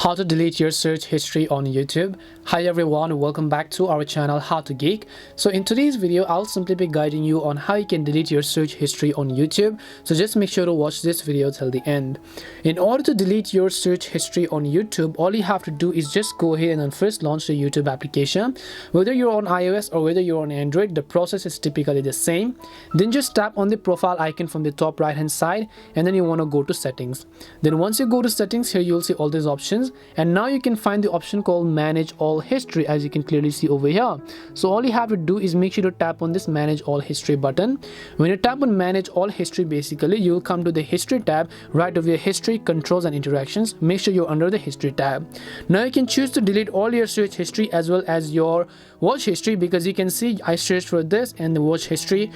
How to delete your search history on YouTube. Hi everyone, welcome back to our channel How to Geek. So in today's video, I'll simply be guiding you on how you can delete your search history on YouTube. So just make sure to watch this video till the end. In order to delete your search history on YouTube, all you have to do is just go ahead and then first launch the YouTube application. Whether you're on iOS or whether you're on Android, the process is typically the same. Then just tap on the profile icon from the top right hand side, and then you want to go to settings. Then once you go to settings, here you'll see all these options. And now you can find the option called manage all history, as you can clearly see over here. So all you have to do is make sure to tap on this manage all history button. When you tap on manage all history, basically you'll come to the history tab right over your history, controls and interactions. Make sure you're under the history tab. Now you can choose to delete all your search history as well as your watch history, because you can see I searched for this and the watch history,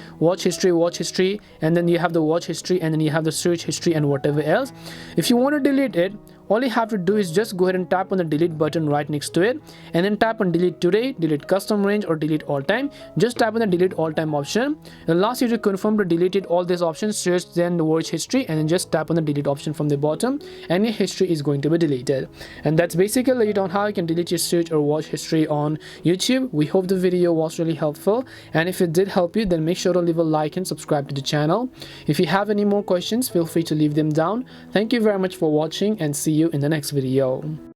and then you have the watch history, and then you have the search history and whatever else. If you want to delete it, all you have to do is just go ahead and tap on the delete button right next to it, and then tap on delete today, delete custom range, or delete all time. Just tap on the delete all time option. It'll ask you to confirm to delete all these options, search, then the watch history, and then just tap on the delete option from the bottom, and your history is going to be deleted. And that's basically it on how you can delete your search or watch history on YouTube. We hope the video was really helpful, and if it did help you, then make sure to leave a like and subscribe to the channel. If you have any more questions, feel free to leave them down. Thank you very much for watching, and see you in the next video.